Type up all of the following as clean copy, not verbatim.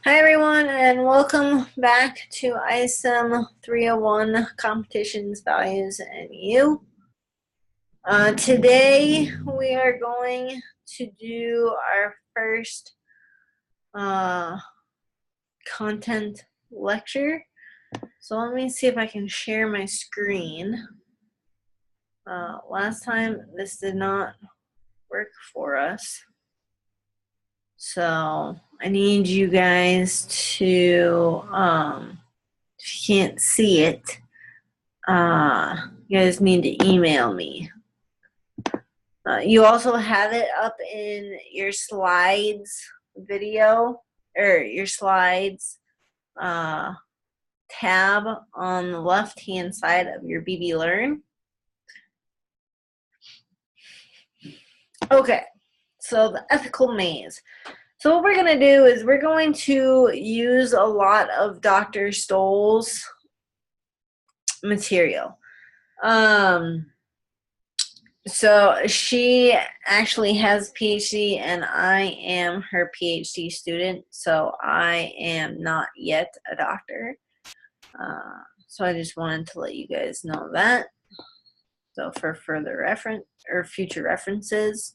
Hi everyone and welcome back to ISM 301 Competitions, Values, and You. Today we are going to do our first content lecture. So let me see if I can share my screen. Last time this did not work for us. So I need you guys to, if you can't see it, you guys need to email me. You also have it up in your slides video, or your slides tab on the left hand side of your BB Learn. Okay, so the ethical maze. So what we're going to do is we're going to use a lot of Dr. Stoll's material. So she actually has a PhD and I am her PhD student, so I am not yet a doctor. So I just wanted to let you guys know that. So for further reference or future references.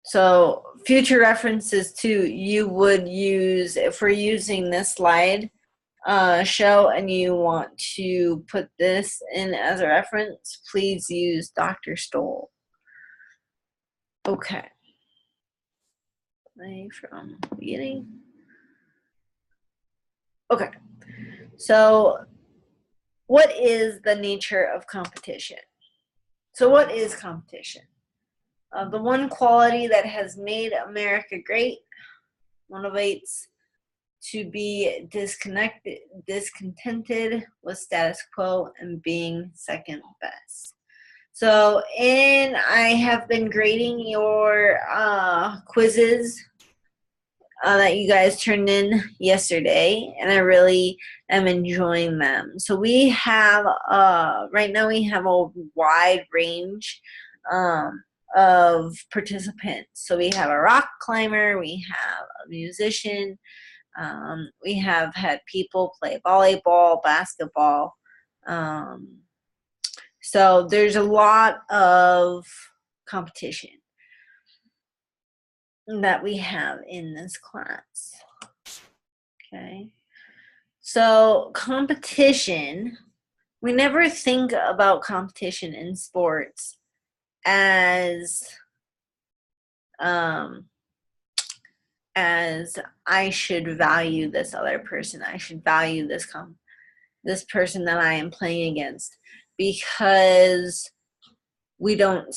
So future references too, you would use, if we're using this slide show and you want to put this in as a reference, please use Dr. Stoll. Okay. Play from the beginning. Okay. So what is the nature of competition? So what is competition? The one quality that has made America great motivates to be discontented with status quo and being second best. So, I have been grading your quizzes that you guys turned in yesterday, and I really am enjoying them. So we have, right now we have a wide range of participants. So we have a rock climber, we have a musician, we have had people play volleyball, basketball. So there's a lot of competition that we have in this class. Okay. So competition, we never think about competition in sports as I should value this other person. I should value this person that I am playing against, because we don't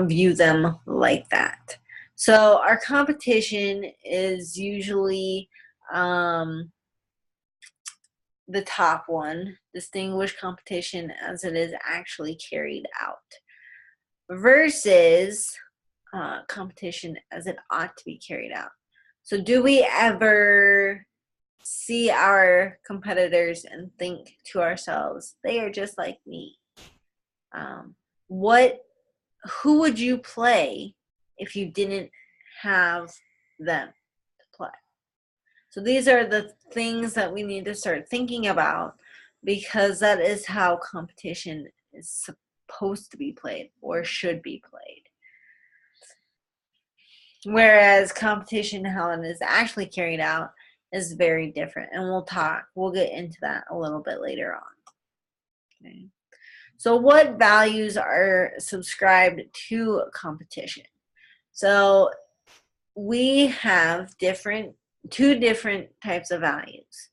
view them like that. So our competition is usually the top one, distinguished competition as it is actually carried out, versus competition as it ought to be carried out. So do we ever see our competitors and think to ourselves, they are just like me? Who would you play if you didn't have them to play? So these are the things that we need to start thinking about, because that is how competition is supposed to be played or should be played. Whereas competition, how it is actually carried out, is very different. And we'll get into that a little bit later on. Okay. So what values are subscribed to competition? So we have two different types of values.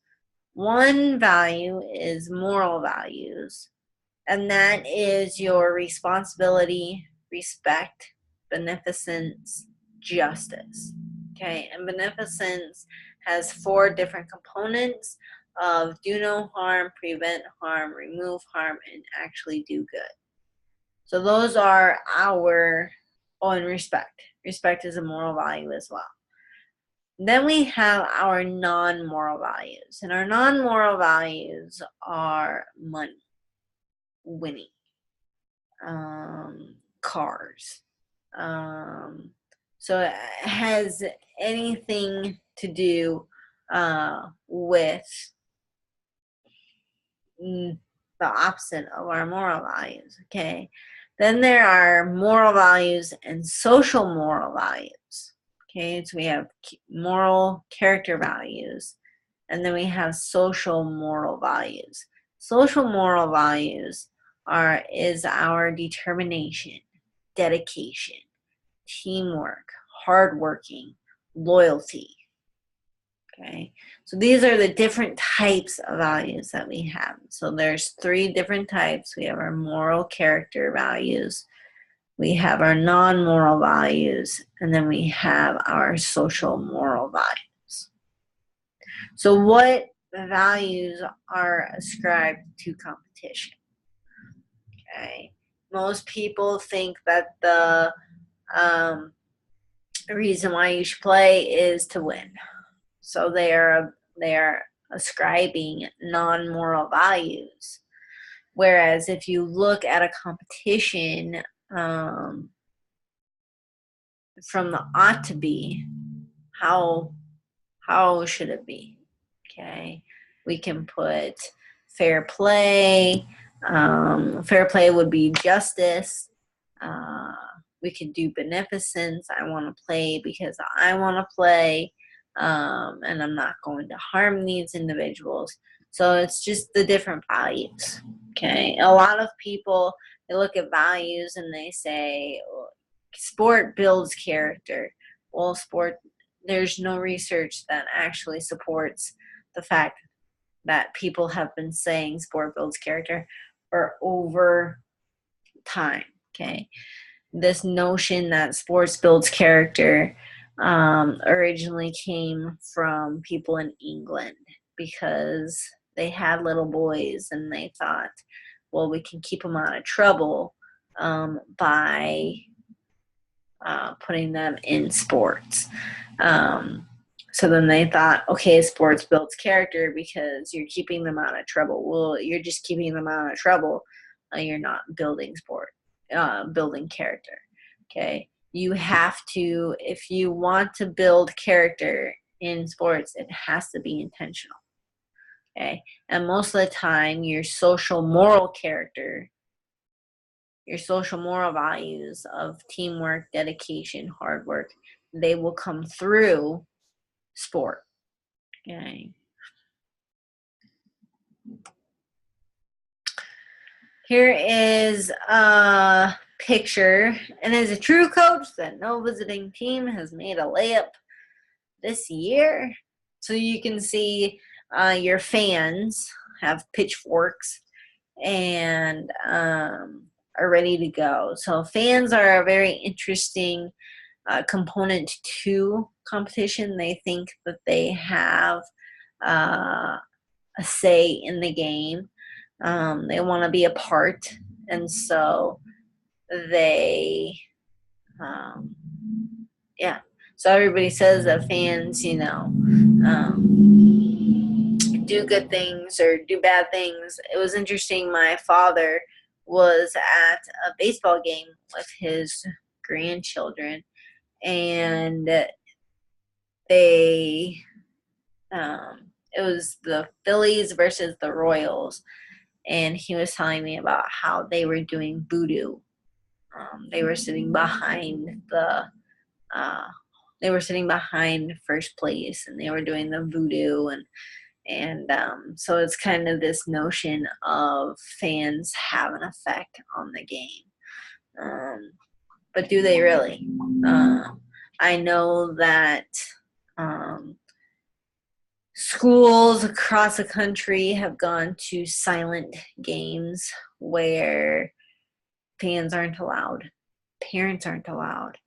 One value is moral values, and that is your responsibility, respect, beneficence, justice. Okay, and beneficence has 4 different components of do no harm, prevent harm, remove harm, and actually do good. So those are our own respect. Respect is a moral value as well. Then we have our non-moral values. And our non-moral values are money, winning, cars, So it has anything to do with the opposite of our moral values, okay? Then there are moral values and social moral values, okay? So we have moral character values, and then we have social moral values. Social moral values is our determination, dedication, teamwork, hardworking, loyalty. Okay, so these are the different types of values that we have. So there's 3 different types. We have our moral character values, we have our non-moral values, and then we have our social moral values. So what values are ascribed to competition? Okay, most people think that the reason why you should play is to win. So they are ascribing non-moral values. Whereas if you look at a competition from the ought to be, how should it be? Okay, we can put fair play. Fair play would be justice. We could do beneficence. I want to play because I want to play. And I'm not going to harm these individuals. So it's just the different values. Okay, a lot of people, they look at values and they say sport builds character. Well, there's no research that actually supports the fact that people have been saying sport builds character for over time. Okay, this notion that sports builds character originally came from people in England because they had little boys and they thought, well, we can keep them out of trouble by putting them in sports. So then they thought, okay, sports builds character because you're keeping them out of trouble. Well, you're just keeping them out of trouble. You're not building building character. Okay. You have to, if you want to build character in sports, it has to be intentional. Okay. And most of the time, your social moral character, your social moral values of teamwork, dedication, hard work, they will come through sport. Okay. Here is a picture, and as a true coach, that no visiting team has made a layup this year. So you can see your fans have pitchforks and are ready to go. So fans are a very interesting component to competition. They think that they have a say in the game. They want to be a part, and so they, yeah. So everybody says that fans, do good things or do bad things. It was interesting. My father was at a baseball game with his grandchildren, and they, it was the Phillies versus the Royals, and he was telling me about how they were doing voodoo. They were sitting behind first place, and they were doing the voodoo, and so it's kind of this notion of fans have an effect on the game. But do they really? I know that schools across the country have gone to silent games where fans aren't allowed, parents aren't allowed,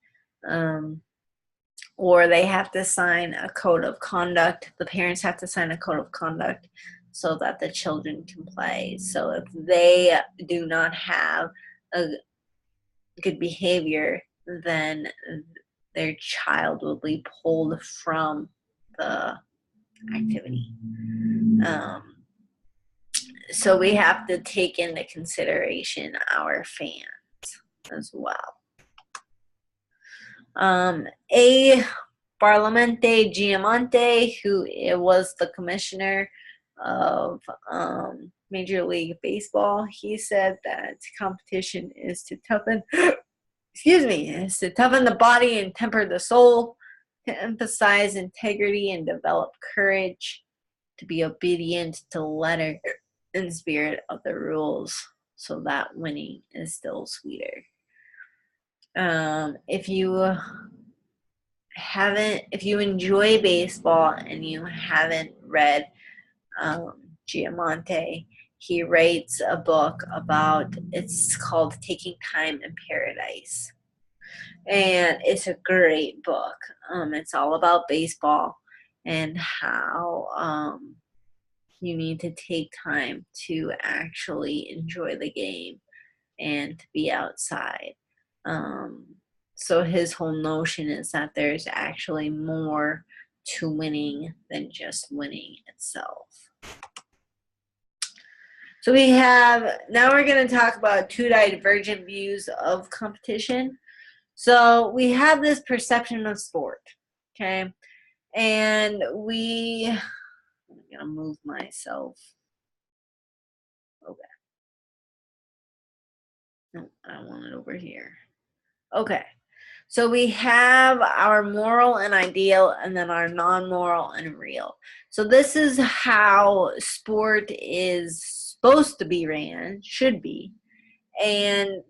or they have to sign a code of conduct. The parents have to sign a code of conduct so that the children can play. So if they do not have a good behavior, then their child will be pulled from the activity. So we have to take into consideration our fans as well. A. Barlamante Giamonte, who was the commissioner of Major League Baseball, he said that competition is to toughen, is to toughen the body and temper the soul, to emphasize integrity and develop courage, to be obedient to the letter and spirit of the rules, so that winning is still sweeter. If you enjoy baseball and you haven't read Giamonte, he writes a book it's called Taking Time in Paradise. And it's a great book. It's all about baseball and how you need to take time to actually enjoy the game and to be outside. So his whole notion is that there's actually more to winning than just winning itself. So now we're going to talk about two divergent views of competition. So we have this perception of sport, okay? And I'm going to move myself. Okay. No, I want it over here. Okay. So we have our moral and ideal, and then our non-moral and real. So this is how sport is supposed to be ran, should be. And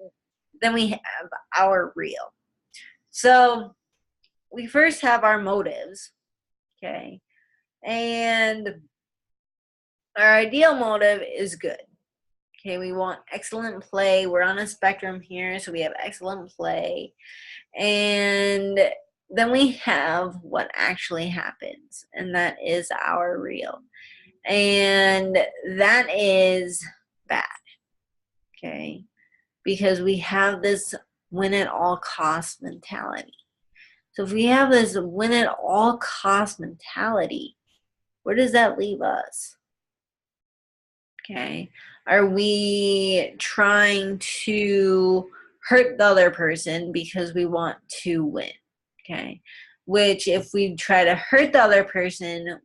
then we have our real. So we first have our motives, okay? And our ideal motive is good. Okay, we want excellent play. We're on a spectrum here, so we have excellent play. And then we have what actually happens, and that is our real. And that is bad, okay? Because we have this win at all cost mentality. So if we have this win at all cost mentality, where does that leave us? Okay. Are we trying to hurt the other person because we want to win? Okay. Which, if we try to hurt the other person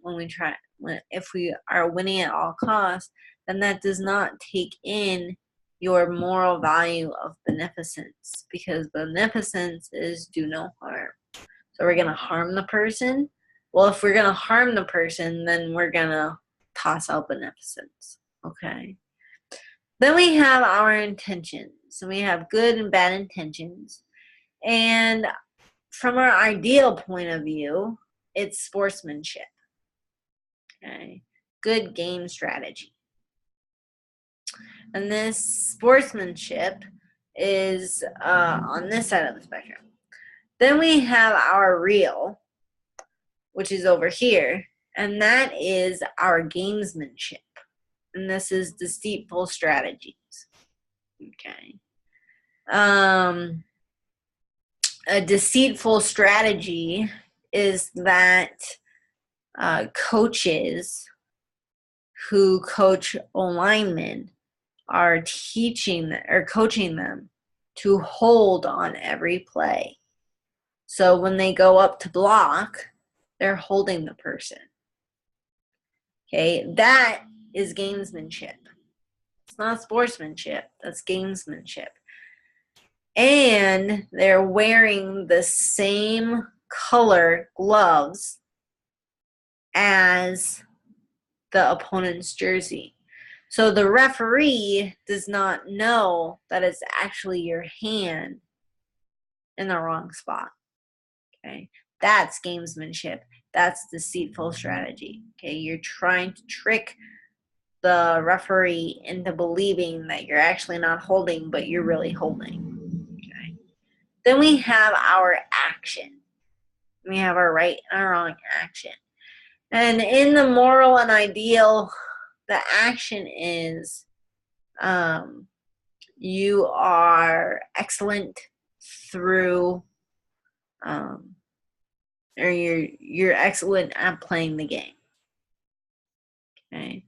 if we are winning at all costs, then that does not take in your moral value of beneficence, because beneficence is do no harm. So we're going to harm the person. Well, if we're going to harm the person, then we're going to toss out beneficence. Okay. Then we have our intentions. So we have good and bad intentions. And from our ideal point of view, it's sportsmanship. Okay. Good game strategy. And this sportsmanship is on this side of the spectrum. Then we have our real, which is over here, and that is our gamesmanship. And this is deceitful strategies. Okay. A deceitful strategy is that coaches who coach linemen are coaching them to hold on every play. So when they go up to block, they're holding the person. Okay, that is gamesmanship. It's not sportsmanship, that's gamesmanship. And they're wearing the same color gloves as the opponent's jersey. So the referee does not know that it's actually your hand in the wrong spot. Okay, that's gamesmanship. That's deceitful strategy. Okay, you're trying to trick the referee into believing that you're actually not holding, but you're really holding. Okay. Then we have our action. We have our right and our wrong action. And in the moral and ideal, the action is you are excellent through or you're excellent at playing the game. Okay.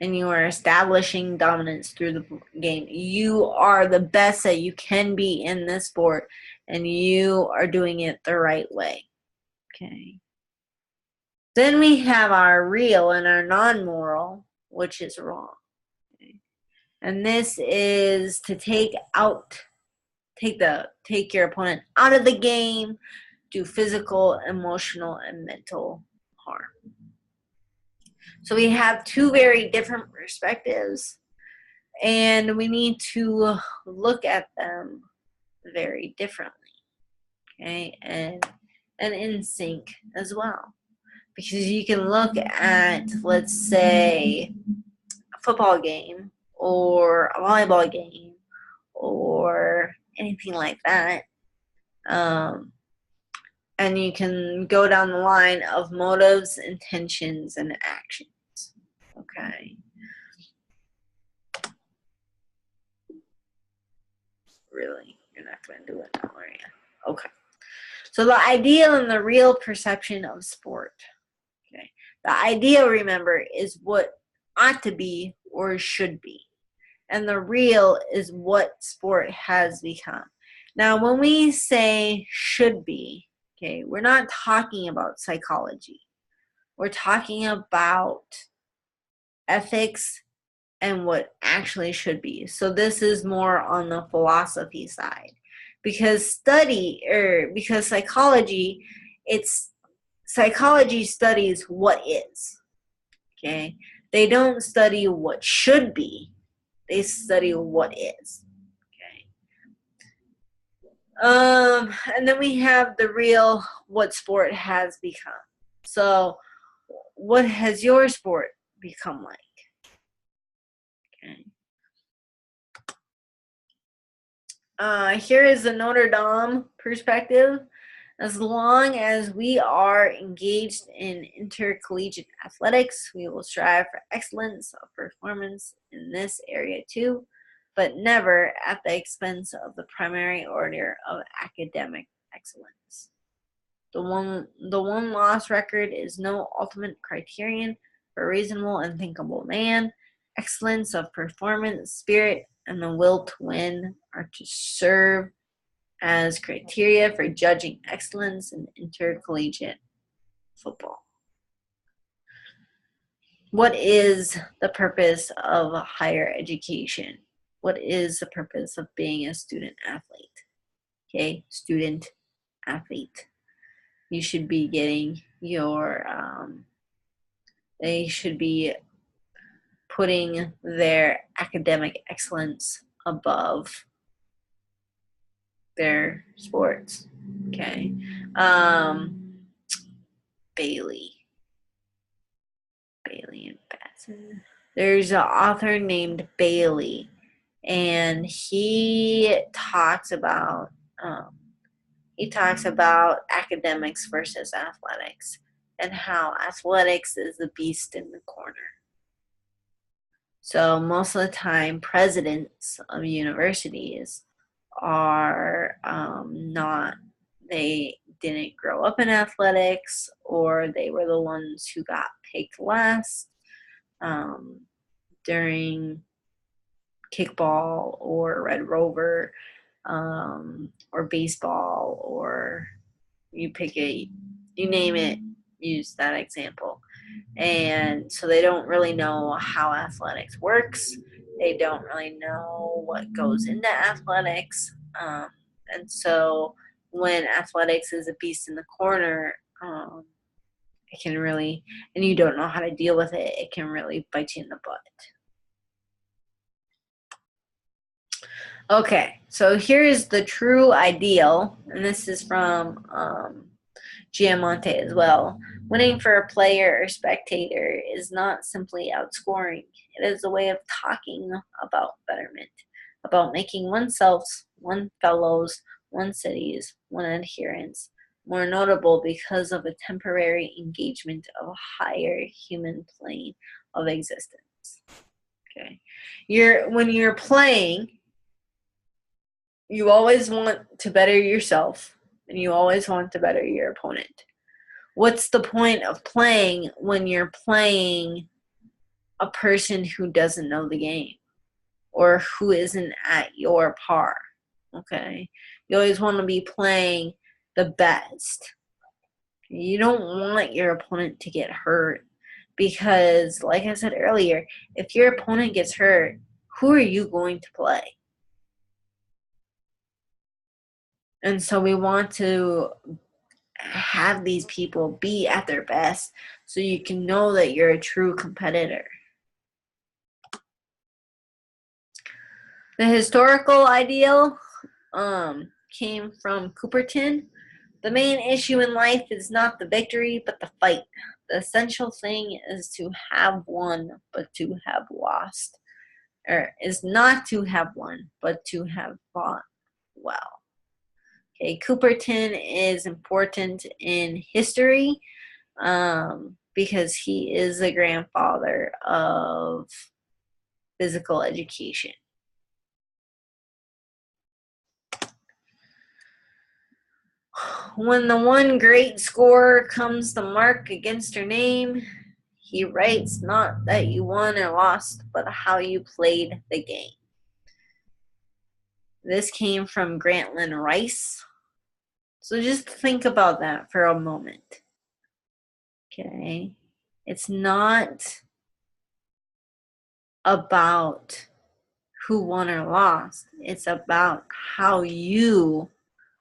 and you are establishing dominance through the game. You are the best that you can be in this sport, and you are doing it the right way. Okay. Then we have our real and our non-moral, which is wrong. Okay. And this is to take your opponent out of the game, do physical, emotional, and mental harm. So we have two very different perspectives, and we need to look at them very differently, okay, and in sync as well. Because you can look at, let's say, a football game or a volleyball game or anything like that, and you can go down the line of motives, intentions, and actions. Okay. Really? You're not going to do it now, are you? Okay. So the ideal and the real perception of sport. Okay. The ideal, remember, is what ought to be or should be. And the real is what sport has become. Now, when we say should be, okay, we're not talking about psychology. We're talking about ethics and what actually should be. So this is more on the philosophy side. Because psychology, psychology studies what is. Okay? They don't study what should be. They study what is. Okay. And then we have the real, what sport has become. So what has your sport become like? Okay. Here is the Notre Dame perspective. As long as we are engaged in intercollegiate athletics, we will strive for excellence of performance in this area too, but never at the expense of the primary order of academic excellence. The one loss record is no ultimate criterion for a reasonable and thinkable man. Excellence of performance, spirit, and the will to win are to serve as criteria for judging excellence in intercollegiate football. What is the purpose of higher education? What is the purpose of being a student athlete? Okay, student athlete. You should be getting your, they should be putting their academic excellence above their sports. Okay. Bailey and Batson. There's an author named Bailey, and he talks about academics versus athletics, and how athletics is the beast in the corner. So most of the time, presidents of universities are they didn't grow up in athletics, or they were the ones who got picked last during kickball or Red Rover or baseball, or you name it, use that example. And so they don't really know how athletics works. They don't really know what goes into athletics. And so when athletics is a beast in the corner, it can really, and you don't know how to deal with it, it can really bite you in the butt. Okay, so here is the true ideal, and this is from Giamonte as well. Winning for a player or spectator is not simply outscoring. It is a way of talking about betterment, about making oneself, one fellows, one cities, one adherents more notable because of a temporary engagement of a higher human plane of existence. Okay, when you're playing, you always want to better yourself, and you always want to better your opponent. What's the point of playing when you're playing a person who doesn't know the game or who isn't at your par. Okay? You always want to be playing the best. You don't want your opponent to get hurt because, like I said earlier, if your opponent gets hurt, who are you going to play? And so we want to have these people be at their best so you can know that you're a true competitor. The historical ideal came from Cooperton. The main issue in life is not the victory, but the fight. The essential thing is to have won, but to have lost. Or is not to have won, but to have fought well. Okay, Cooperton is important in history because he is the grandfather of physical education. When the one great scorer comes to mark against her name, he writes not that you won or lost, but how you played the game. This came from Grantland Rice. So just think about that for a moment. Okay? It's not about who won or lost. It's about how you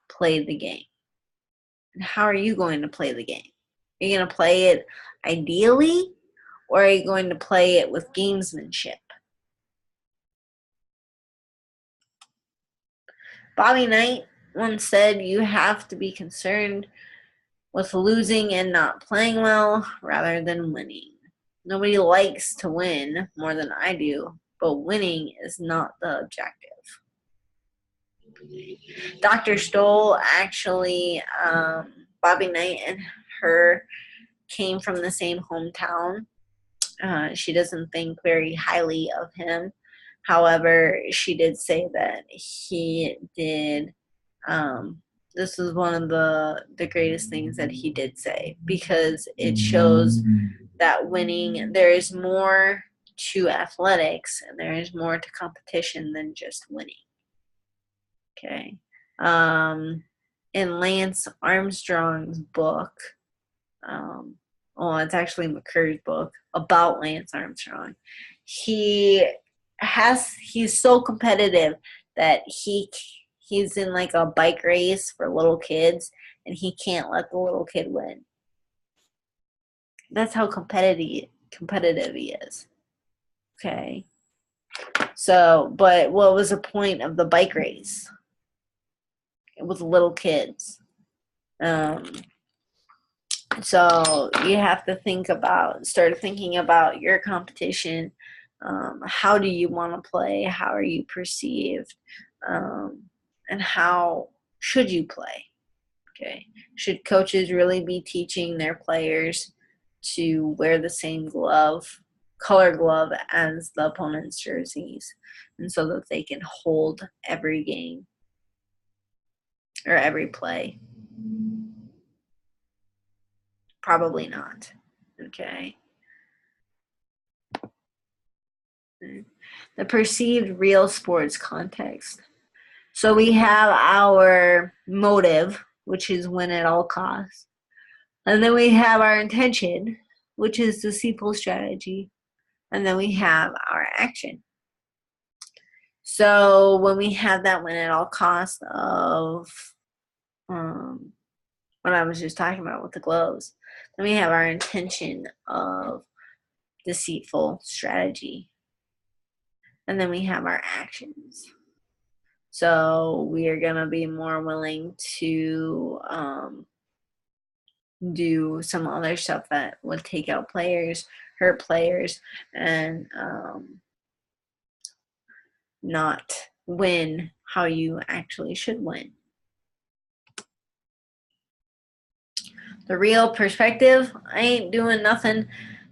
played the game. And how are you going to play the game? Are you going to play it ideally, or are you going to play it with gamesmanship? Bobby Knight once said, you have to be concerned with losing and not playing well rather than winning. Nobody likes to win more than I do, but winning is not the objective. Dr. Stoll actually, Bobby Knight and her came from the same hometown. She doesn't think very highly of him. However, she did say that he did, this was one of the greatest things that he did say, because it shows that winning, there is more to athletics and there is more to competition than just winning. Okay. In Lance Armstrong's book, it's actually McCurry's book about Lance Armstrong. He's so competitive that he's in like a bike race for little kids and he can't let the little kid win. That's how competitive he is. Okay. So, but what was the point of the bike race? It was little kids. So you have to start thinking about your competition. How do you want to play? How are you perceived? And how should you play? Okay. Should coaches really be teaching their players to wear the same color glove as the opponent's jerseys, and so that they can hold every game or every play? Probably not. Okay. The perceived real sports context. So we have our motive, which is win at all costs. And then we have our intention, which is deceitful strategy. And then we have our action. So when we have that win at all costs of what I was just talking about with the gloves, then we have our intention of deceitful strategy. And then we have our actions. So we are going to be more willing to do some other stuff that would take out players, hurt players, and not win how you actually should win. The real perspective, I ain't doing nothing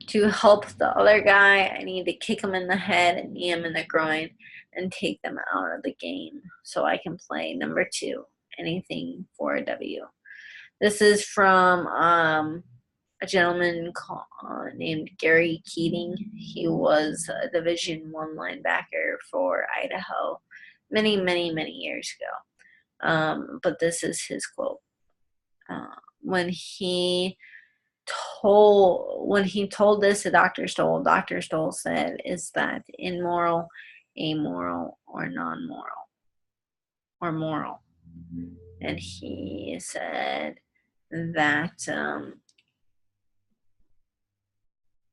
to help the other guy. I need to kick him in the head and knee him in the groin and take them out of the game so I can play number 2, anything for a W. This is from a gentleman named Gary Keating. He was a Division I linebacker for Idaho many, many, many years ago. But this is his quote. When he told this to Dr. Stoll said, "Is that immoral, amoral, or non-moral, or moral?" And he said that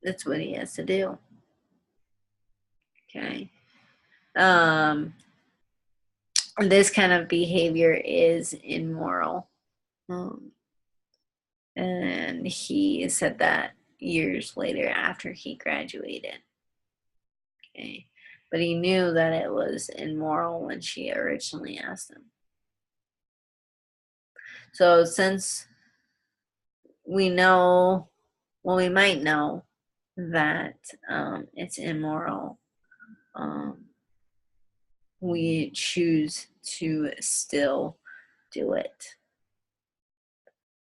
that's what he has to do. Okay. This kind of behavior is immoral. And he said that years later after he graduated. Okay. But he knew that it was immoral when she originally asked him. So since we know, well, we might know that it's immoral, we choose to still do it.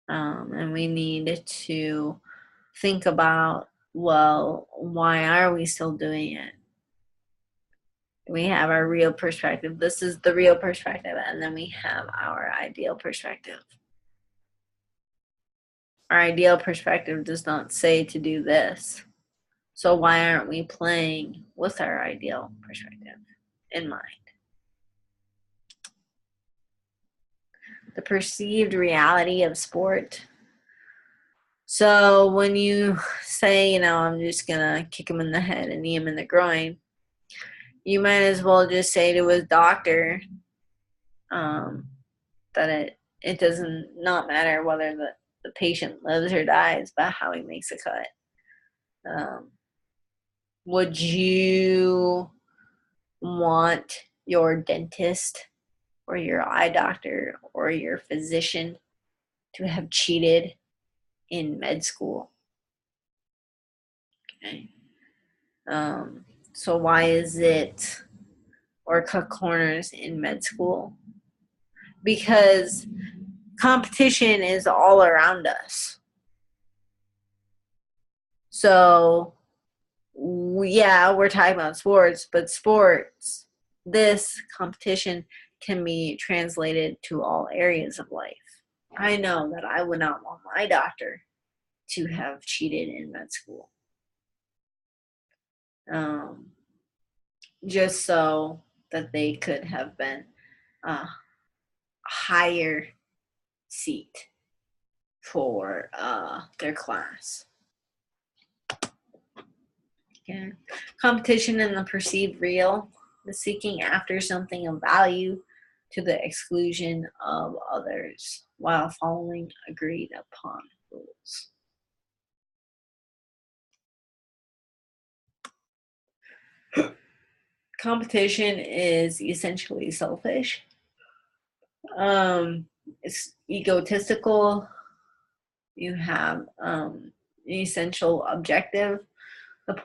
And we need to think about, well, why are we still doing it? We have our real perspective. This is the real perspective, and then we have our ideal perspective. Our ideal perspective does not say to do this. So why aren't we playing with our ideal perspective in mind? The perceived reality of sport. So when you say, I'm just going to kick him in the head and knee him in the groin, you might as well just say to his doctor that it doesn't not matter whether the patient lives or dies, but how he makes a cut. Would you want your dentist or your eye doctor or your physician to have cheated in med school? Okay. So why is it, or cut corners in med school? Because competition is all around us. So, yeah, we're talking about sports, but this competition can be translated to all areas of life. I know that I would not want my doctor to have cheated in med school. Just so that they could have been a higher seat for their class. Okay. Competition in the perceived real, the seeking after something of value to the exclusion of others while following agreed upon rules. Competition is essentially selfish. It's egotistical. You have an essential objective. The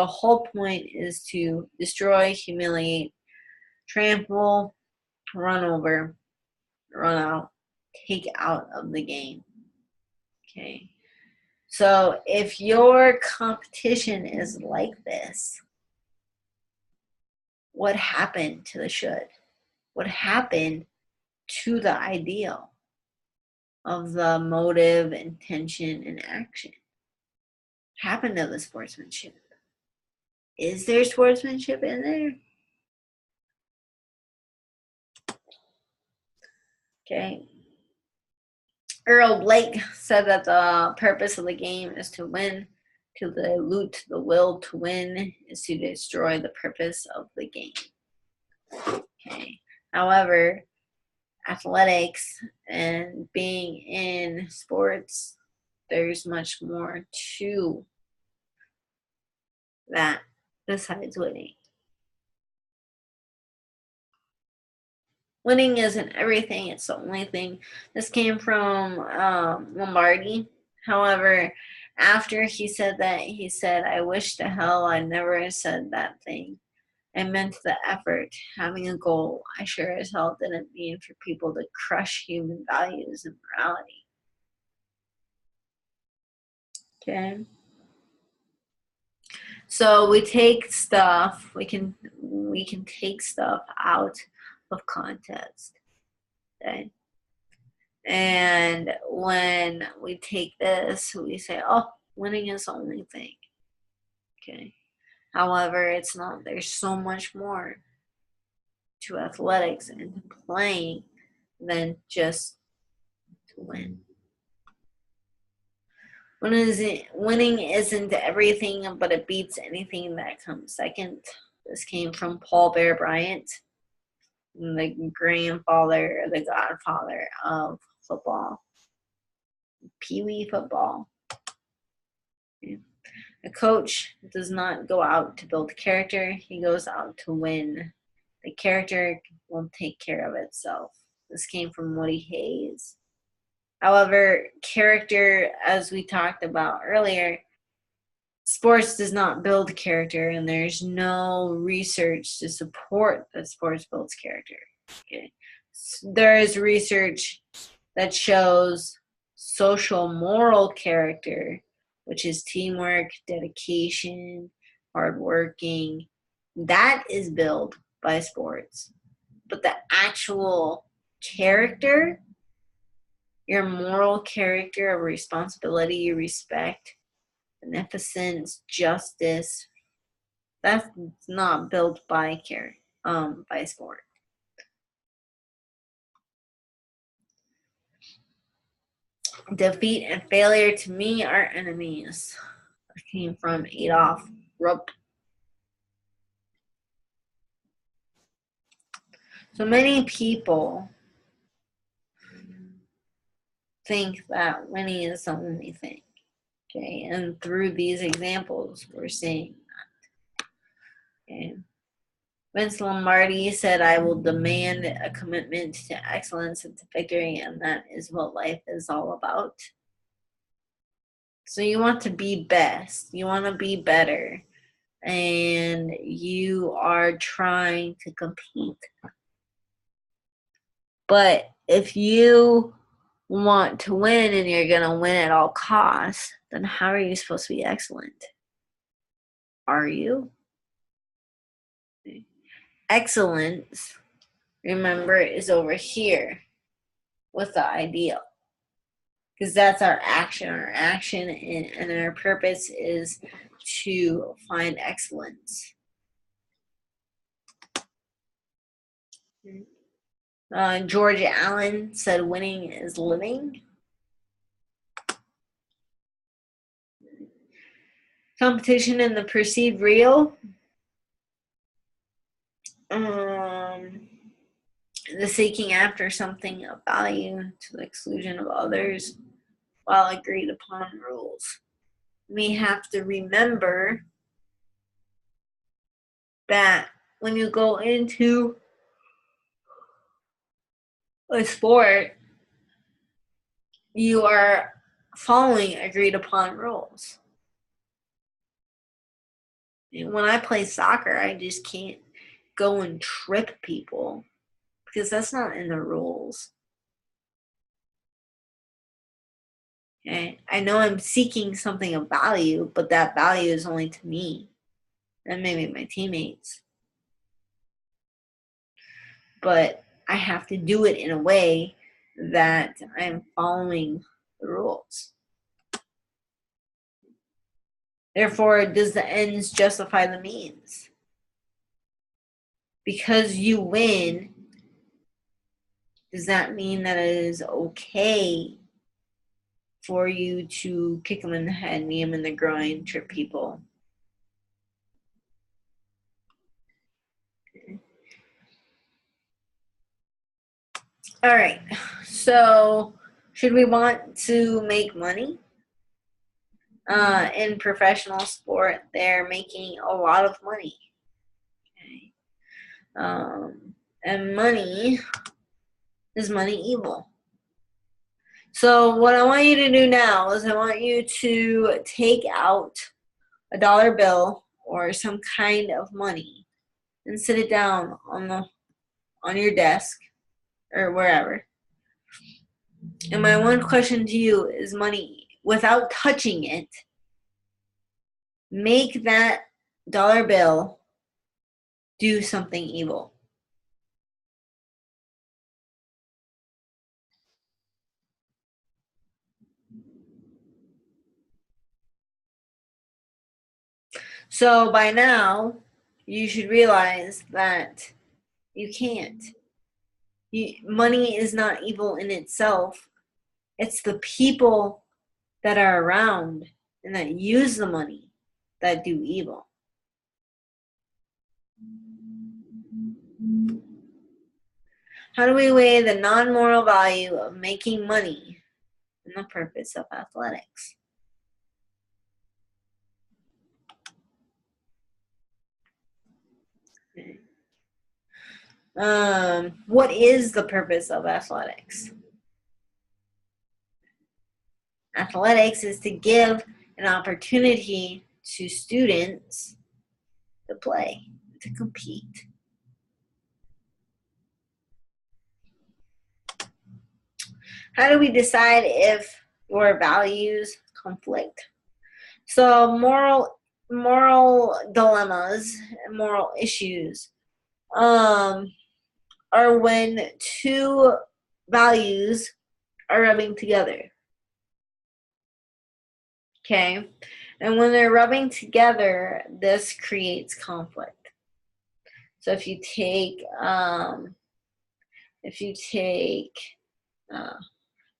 whole point is to destroy, humiliate, trample, run over, run out, take out of the game. Okay. So if your competition is like this, what happened to the should? What happened to the ideal of the motive, intention, and action? What happened to the sportsmanship? Is there sportsmanship in there? Okay. Earl Blake said that the purpose of the game is to win, to dilute the will to win is to destroy the purpose of the game. Okay. However, athletics and being in sports, there's much more to that besides winning. Winning isn't everything, it's the only thing. This came from Lombardi. However, after he said that, he said, "I wish to hell I never said that thing. I meant the effort, having a goal. I sure as hell didn't mean for people to crush human values and morality." Okay. So we take stuff, we can take stuff out of context. Okay. And when we take this, we say, oh, winning is the only thing. Okay. However, it's not. There's so much more to athletics and to playing than just to win. Winning isn't everything, but it beats anything that comes second. This came from Paul Bear Bryant, the grandfather, the godfather of football, Pee-wee football. A coach does not go out to build character, he goes out to win. The character will take care of itself. This came from Woody Hayes. However, character, as we talked about earlier, sports does not build character, and there's no research to support that sports builds character. Okay. There is research that shows social moral character, which is teamwork, dedication, hardworking. That is built by sports. But the actual character, your moral character of responsibility, respect, beneficence, justice, that's not built by sport. Defeat and failure to me are enemies. That came from Adolf Rupp. So many people think that winning is the only thing. Okay, and through these examples, we're seeing that. Okay. Vince Lombardi said, I will demand a commitment to excellence and to victory, and that is what life is all about. So you want to be best, you want to be better, and you are trying to compete. But if you want to win and you're going to win at all costs, then how are you supposed to be excellent? Are you? Excellence, remember, is over here with the ideal. Because that's our action. Our action and our purpose is to find excellence. George Allen said winning is living. Competition in the perceived real. The seeking after something of value to the exclusion of others while agreed upon rules. We have to remember that when you go into a sport, you are following agreed upon rules. And when I play soccer, I just can't go and trip people because that's not in the rules. Okay? I know I'm seeking something of value, but that value is only to me and maybe my teammates. But I have to do it in a way that I'm following the rules. Therefore, does the ends justify the means? Because you win, does that mean that it is okay for you to kick them in the head, knee them in the groin, trip people? All right, so should we want to make money? In professional sport, they're making a lot of money. Okay. And money, is money evil? So what I want you to do now is I want you to take out a dollar bill or some kind of money and sit it down on your desk or wherever. And my one question to you is money, without touching it, make that dollar bill do something evil. So by now, you should realize that you can't. Money is not evil in itself. It's the people that are around and that use the money that do evil. How do we weigh the non-moral value of making money and the purpose of athletics? Okay. What is the purpose of athletics? Athletics is to give an opportunity to students to play, to compete. How do we decide if your values conflict? So moral dilemmas, moral issues are when two values are rubbing together. Okay? And when they're rubbing together, this creates conflict. So if you take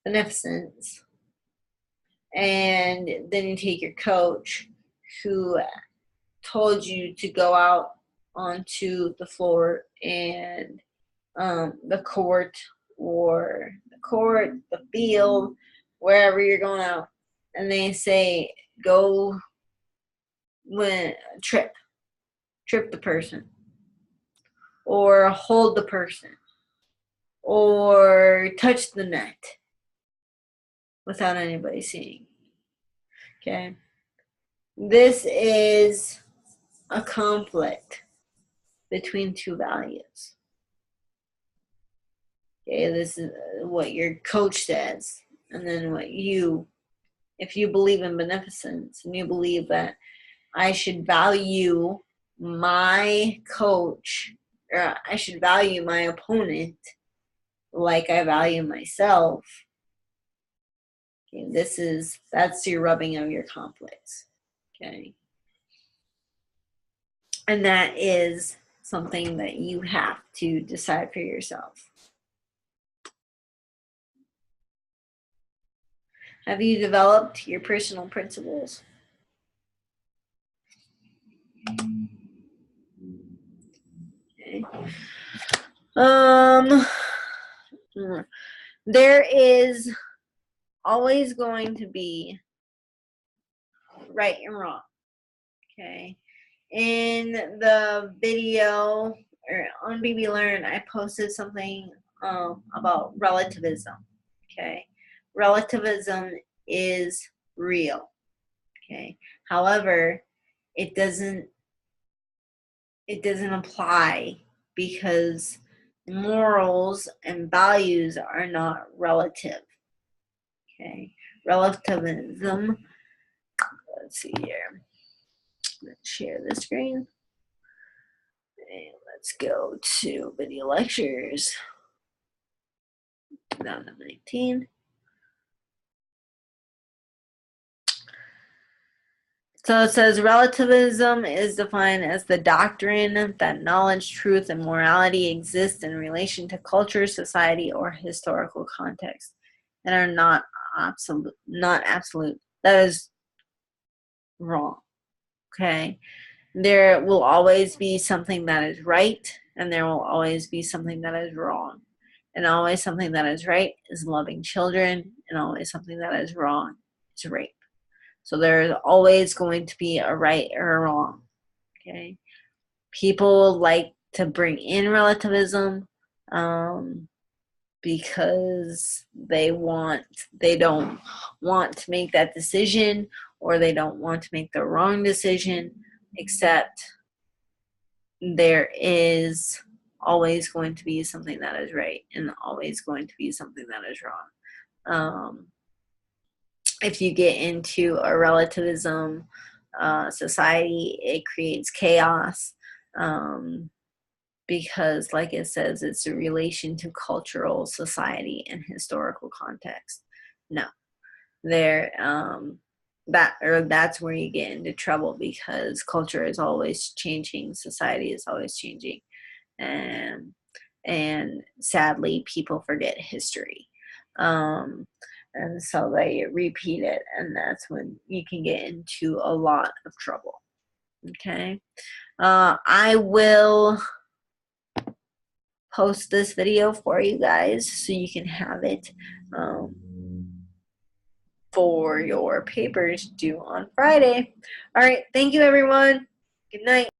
beneficence, and then you take your coach who told you to go out onto the floor and the court, the field, wherever you're going out, and they say go trip the person, or hold the person, or touch the net without anybody seeing. Okay, this is a conflict between two values. Okay, this is what your coach says, and then if you believe in beneficence and you believe that I should value my coach, or I should value my opponent like I value myself. Okay, that's your rubbing of your conflicts. Okay. And that is something that you have to decide for yourself. Have you developed your personal principles? Okay. There is always going to be right and wrong. Okay. In the video or on BB Learn, I posted something about relativism. Okay. Relativism is real. Okay. However, it doesn't apply because morals and values are not relative. Okay. Relativism, let's see here. Let's share the screen. And let's go to video lectures 2019. So it says relativism is defined as the doctrine that knowledge, truth, and morality exist in relation to culture, society, or historical context and are not absolute. That is wrong. Okay. There will always be something that is right, and there will always be something that is wrong. And always something that is right is loving children, and always something that is wrong is rape. So there is always going to be a right or a wrong. Okay. People like to bring in relativism because they don't want to make that decision, or they don't want to make the wrong decision, except there is always going to be something that is right and always going to be something that is wrong. If you get into a relativism society. It creates chaos. Because, like it says, it's a relation to cultural, society, and historical context. No, that's where you get into trouble, because culture is always changing, society is always changing, and sadly, people forget history, and so they repeat it, and that's when you can get into a lot of trouble. Okay, I will post this video for you guys so you can have it for your papers due on Friday. All right, thank you everyone. Good night.